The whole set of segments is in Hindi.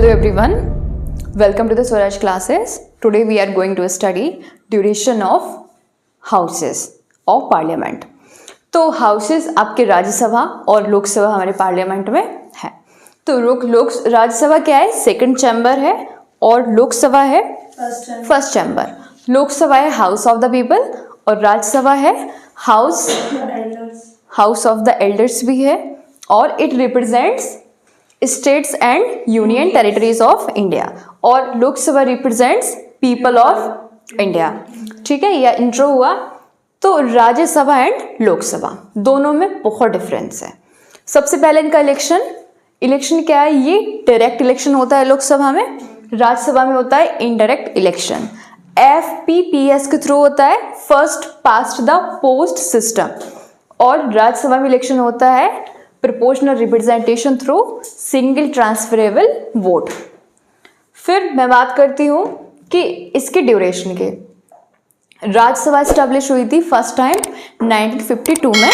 Hello everyone, welcome to the Swaraj classes. Today we are going to study duration of houses of parliament. तो हाउसेस आपके राज्यसभा और लोकसभा हमारे पार्लियामेंट में है. तो राज्यसभा क्या है, सेकंड चैम्बर है और लोकसभा है फर्स्ट चैम्बर. लोकसभा है हाउस ऑफ द पीपल और राज्यसभा है हाउस ऑफ द एल्डर्स भी है और it represents states and union territories of India और Lok Sabha represents people of India. ठीक है, यह इंट्रो हुआ. तो राज्यसभा एंड लोकसभा दोनों में बहुत डिफरेंस है. सबसे पहले इनका इलेक्शन क्या है, ये डायरेक्ट इलेक्शन होता है लोकसभा में, राज्यसभा में होता है इनडायरेक्ट इलेक्शन. FPPS के थ्रू होता है, first past the post system. और राज्यसभा में इलेक्शन होता है proportional representation through single transferable vote. फिर मैं बात करती हूँ कि इसके ड्यूरेशन के. राज्यसभा स्टैब्लिश हुई थी फर्स्ट टाइम 1952 में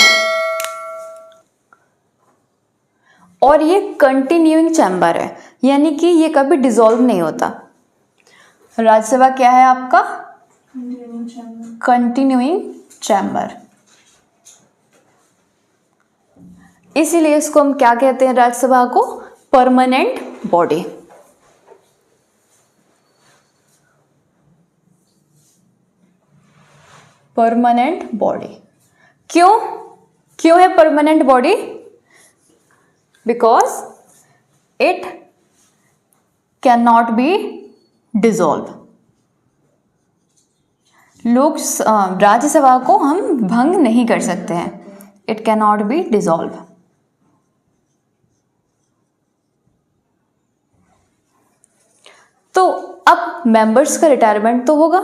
और ये कंटिन्यूइंग चैम्बर है, यानी कि ये कभी डिसॉल्व नहीं होता. राज्यसभा क्या है आपका, कंटिन्यूइंग चैम्बर. इसीलिए इसको हम क्या कहते हैं, राज्यसभा को परमानेंट बॉडी. परमानेंट बॉडी क्यों है permanent body? Because it can not be dissolve. Rajya Sabha को हम भंग नहीं कर सकते हैं. It can not be dissolve. तो अब मेंबर्स का रिटायरमेंट तो होगा.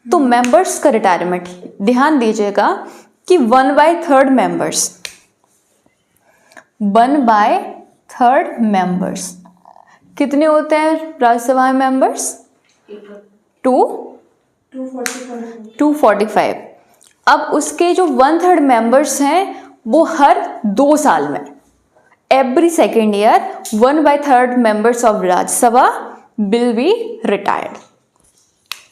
तो मेंबर्स का रिटायरमेंट ध्यान दीजिएगा कि 1/3 मेंबर्स कितने होते हैं राज्यसभा में मेंबर्स? 245. अब उसके जो 1/3 मेंबर्स हैं वो हर 2 साल में, every second year 1/3 members of Rajya Sabha will be retired.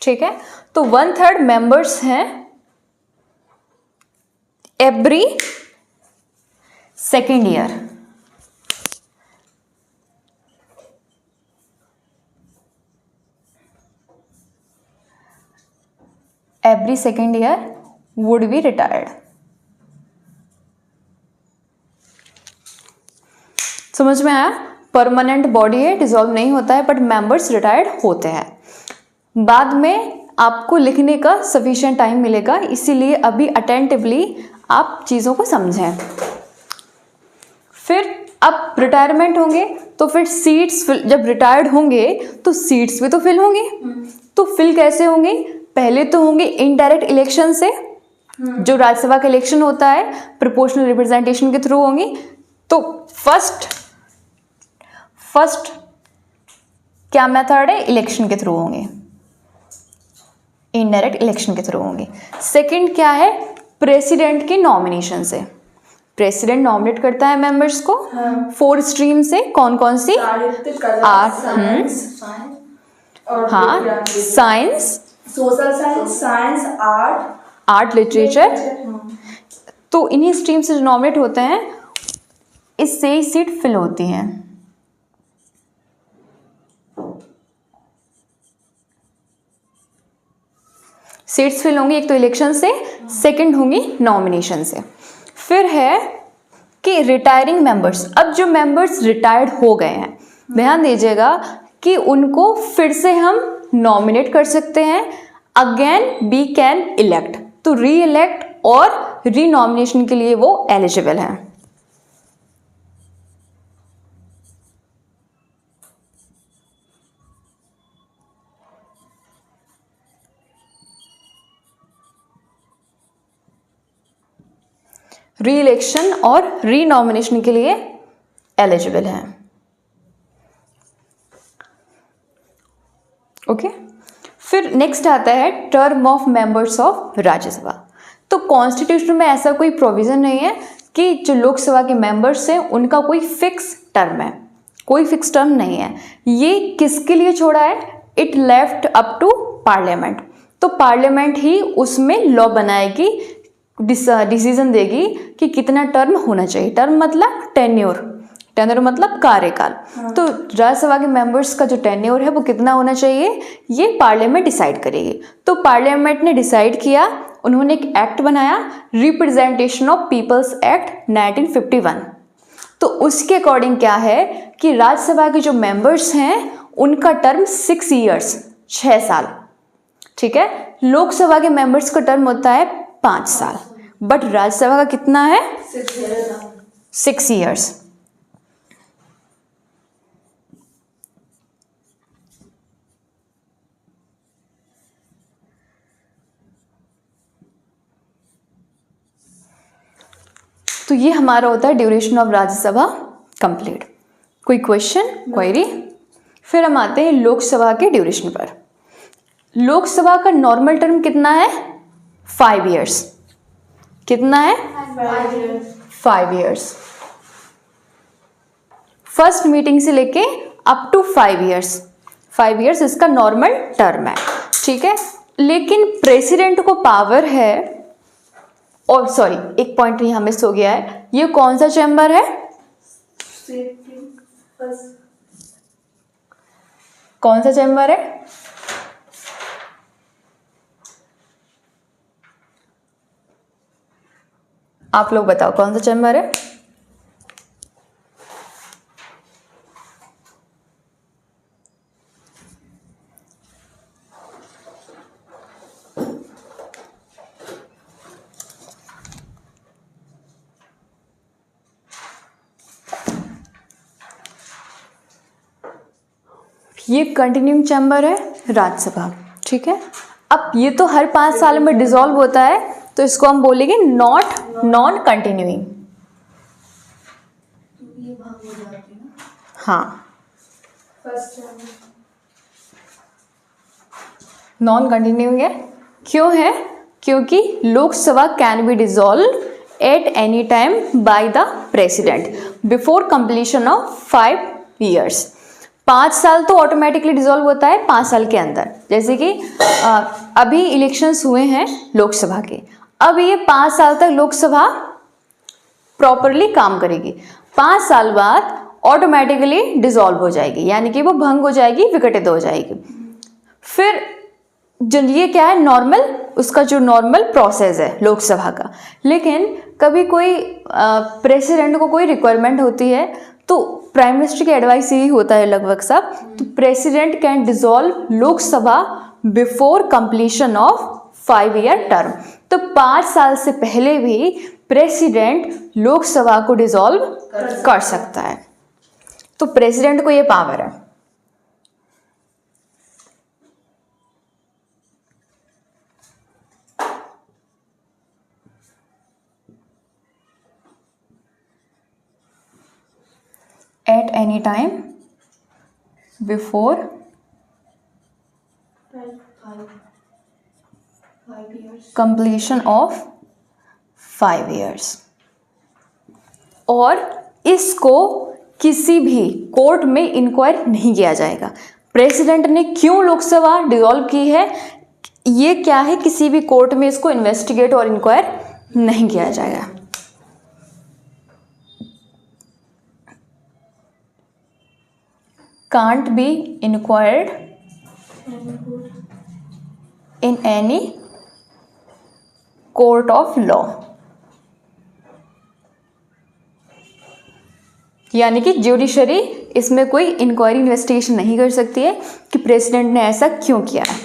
ठीक है, तो 1/3 मेंबर्स हैं every second year. Every second year would be retired. समझ में आया? परमानेंट बॉडी है, डिसॉल्व नहीं होता है, बट मेंबर्स रिटायर्ड होते हैं. बाद में आपको लिखने का सफिशिएंट टाइम मिलेगा, इसीलिए अभी अटेंटिवली आप चीज़ों को समझें. फिर अब रिटायरमेंट होंगे तो फिर सीट्स जब रिटायर्ड होंगे तो सीट्स भी तो फिल होंगी. तो फिल कैसे होंगी? पहले तो होंगे इनडायरेक्ट इलेक्शन से, जो राज्यसभा का इलेक्शन होता है प्रोपोर्शनल रिप्रेजेंटेशन के थ्रू होंगी. तो फर्स्ट क्या मेथड है, इलेक्शन के थ्रू होंगे, इनडायरेक्ट इलेक्शन के थ्रू होंगे. सेकंड क्या है, प्रेसिडेंट की नॉमिनेशन से. प्रेसिडेंट नॉमिनेट करता है मेंबर्स को 4 स्ट्रीम से. कौन कौन सी? Science, social science, art, literature. तो इन्हीं स्ट्रीम से जो नॉमिनेट होते हैं, इससे ही सीट फिल होती हैं. सीट्स फिल होंगी एक तो इलेक्शन से, सेकंड होंगी नॉमिनेशन से. फिर है कि रिटायरिंग मेंबर्स. अब जो मेंबर्स रिटायर्ड हो गए हैं, ध्यान दीजिएगा कि उनको फिर से हम नॉमिनेट कर सकते हैं. Again we can elect. तो री इलेक्ट और री नॉमिनेशन के लिए वो एलिजिबल हैं. री इलेक्शन और री नॉमिनेशन के लिए एलिजिबल हैं. ओके. फिर नेक्स्ट आता है term of members of Rajya Sabha. तो कॉन्स्टिट्यूशन में ऐसा कोई प्रोविजन नहीं है कि जो लोकसभा के मेंबर्स हैं उनका कोई फिक्स टर्म है. कोई फिक्स टर्म नहीं है। ये किसके लिए छोड़ा है? It left up to parliament. तो पार्लियामेंट ही उसमें लॉ बनाएगी, डिसीजन देगी कि कितना टर्म होना चाहिए। टर्म मतलब टेन्योर, टेन्योर मतलब कार्यकाल। तो राज्यसभा के मेंबर्स का जो टेन्योर है वो कितना होना चाहिए, ये पार्लियामेंट डिसाइड करेगी। तो पार्लियामेंट ने डिसाइड किया, उन्होंने एक एक्ट बनाया, रिप्रेजेंटेशन ऑफ पीपल्स एक्ट 1951। तो उसके अकॉर्डिंग क्या है कि राज्यसभा के जो मेंबर्स हैं उनका टर्म 6 ईयर्स, 6 साल, ठीक है। लोकसभा के मेंबर्स का टर्म होता है 5 साल, बट राज्यसभा का कितना है? 6 ईयर्स। तो ये हमारा होता है ड्यूरेशन ऑफ राज्यसभा कंप्लीट। कोई क्वेश्चन, क्वेरी? फिर हम आते हैं लोकसभा के ड्यूरेशन पर। लोकसभा का नॉर्मल टर्म कितना है? 5 ईयर्स। कितना है? 5 ईयर्स। फर्स्ट मीटिंग से लेके अप टू 5 ईयर्स, 5 ईयर्स इसका नॉर्मल टर्म है, ठीक है। लेकिन प्रेसिडेंट को पावर है, और सॉरी एक पॉइंट यहाँ मिस हो गया है, ये कौन सा चैम्बर है? कौन सा चैम्बर है? आप लोग बताओ कौन सा चैम्बर है? ये कंटिन्यूइंग चैम्बर है राज्यसभा, ठीक है। अब ये तो हर 5 साल में डिसॉल्व होता है, तो इसको हम बोलेंगे नॉन कंटिन्यूइंग। हाँ, नॉन कंटिन्यूइंग है। क्यों है? क्योंकि Lok Sabha can be dissolve at any time by the president before completion of 5 years. 5 साल तो ऑटोमेटिकली डिसॉल्व होता है 5 साल के अंदर। जैसे कि अभी इलेक्शंस हुए हैं लोकसभा के, अब ये 5 साल तक लोकसभा प्रॉपरली काम करेगी। 5 साल बाद ऑटोमेटिकली डिसॉल्व हो जाएगी, यानी कि वो भंग हो जाएगी, विघटित हो जाएगी। फिर जो ये क्या है, नॉर्मल, उसका जो नॉर्मल प्रोसेस है लोकसभा का। लेकिन कभी कोई प्रेसिडेंट को कोई रिक्वायरमेंट होती है, तो प्राइम मिनिस्टर की एडवाइस यही होता है लगभग सब, तो president can dissolve Lok Sabha before completion of 5 year term. तो 5 साल से पहले भी प्रेसिडेंट लोकसभा को डिसॉल्व कर सकता है। तो प्रेसिडेंट को ये पावर है। At any time before 5 years. completion of 5 years। और इसको किसी भी कोर्ट में इंक्वायर नहीं किया जाएगा। प्रेसिडेंट ने क्यों लोकसभा डिसॉल्व की है, ये क्या है, किसी भी कोर्ट में इसको इन्वेस्टिगेट और इंक्वायर नहीं किया जाएगा। Can't be inquired in any court of law। यानी कि ज्यूडिशरी इसमें कोई इंक्वायरी इन्वेस्टिगेशन नहीं कर सकती है कि प्रेसिडेंट ने ऐसा क्यों किया है,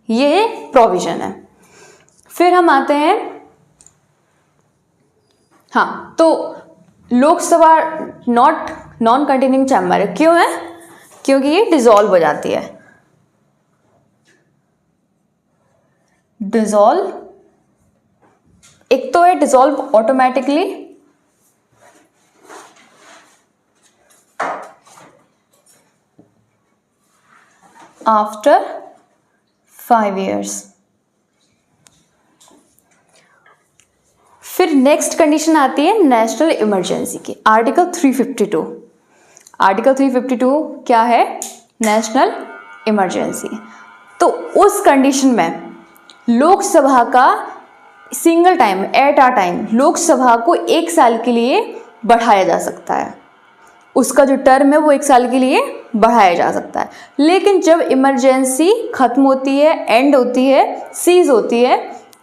ये प्रोविजन है। फिर हम आते हैं, हाँ, तो लोकसभा नॉन कंटिन्यूइंग चैम्बर है। क्यों है? क्योंकि ये डिसॉल्व हो जाती है। डिसॉल्व, एक तो है डिसॉल्व ऑटोमेटिकली, आफ्टर 5 ईयर्स। फिर नेक्स्ट कंडीशन आती है नेशनल इमरजेंसी की, आर्टिकल 352। आर्टिकल 352 क्या है? National emergency. तो उस कंडीशन में लोकसभा का single time at a time Lok Sabha को 1 साल के लिए बढ़ाया जा सकता है। उसका जो टर्म है वो 1 साल के लिए बढ़ाया जा सकता है। लेकिन जब इमरजेंसी खत्म होती है, एंड होती है, सीज होती है,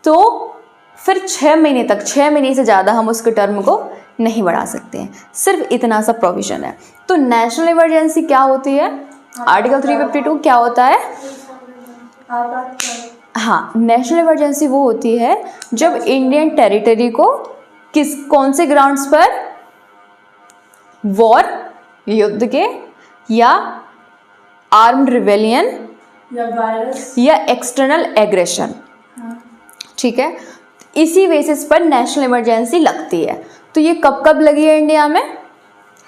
तो फिर 6 महीने तक, 6 महीने से ज़्यादा हम उसके टर्म को नहीं बढ़ा सकते हैं। सिर्फ इतना सा प्रोविज़न है। तो नेशनल इमरजेंसी क्या होती है? आर्टिकल 352 क्या होता है? हाँ, नेशनल इमरजेंसी वो होती है जब इंडियन टेरिटरी को कौन से ग्राउंड्स पर, वॉर युद्ध के, या आर्म्ड रिवेलियन, या वायरस, या एक्सटर्नल एग्रेशन, ठीक है, इसी बेसिस पर नेशनल इमरजेंसी लगती है। तो ये कब कब लगी है इंडिया में?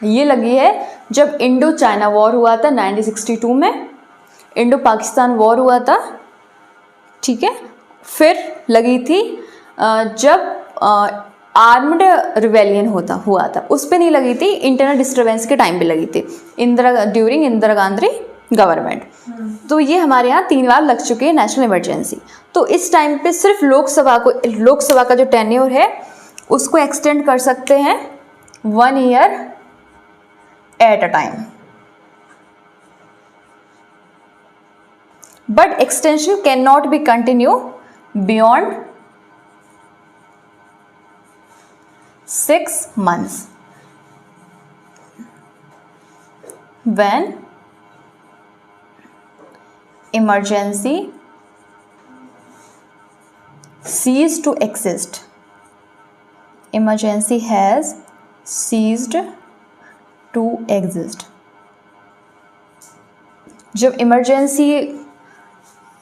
ये लगी है जब इंडो चाइना वॉर हुआ था 1962 में, इंडो पाकिस्तान वॉर हुआ था, ठीक है, फिर लगी थी जब आर्म्ड रिवेलियन हुआ था, उस पर नहीं लगी थी, इंटरनल डिस्टर्बेंस के टाइम पे लगी थी, ड्यूरिंग इंदिरा गांधी गवर्नमेंट। तो ये हमारे यहाँ 3 बार लग चुकी है नेशनल इमरजेंसी। तो इस टाइम पे सिर्फ लोकसभा का जो टेन्योर है उसको एक्सटेंड कर सकते हैं 1 year at a time, but extension can not be continue beyond 6 months when emergency ceased to exist. Emergency has ceased to exist. जब इमरजेंसी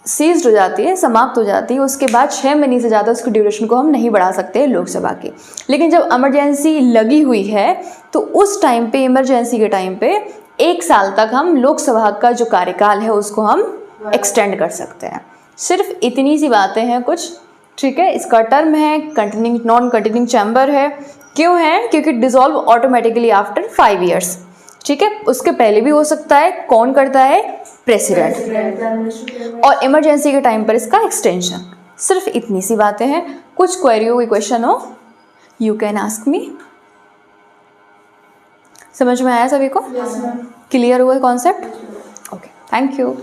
सीज्ड हो जाती है, समाप्त हो जाती है, उसके बाद 6 महीने से ज़्यादा उसकी ड्यूरेशन को हम नहीं बढ़ा सकते लोकसभा की। लेकिन जब इमरजेंसी लगी हुई है तो उस टाइम पे, इमरजेंसी के टाइम पे 1 साल तक हम लोकसभा का जो कार्यकाल है उसको हम एक्सटेंड कर सकते हैं। सिर्फ इतनी सी बातें हैं कुछ, ठीक है। इसका टर्म है कंटिन्यूइंग, नॉन कंटिन्यूइंग चैम्बर है। क्यों है? क्योंकि डिसॉल्व ऑटोमेटिकली आफ्टर 5 years, ठीक है। उसके पहले भी हो सकता है। कौन करता है? प्रेसिडेंट। और इमरजेंसी के टाइम पर इसका एक्सटेंशन। सिर्फ इतनी सी बातें हैं। कुछ क्वेरी हो, कोई क्वेश्चन हो, यू कैन आस्क मी। समझ में आया सभी को? Yes, ma'am. क्लियर हुआ कॉन्सेप्ट? Okay, thank you.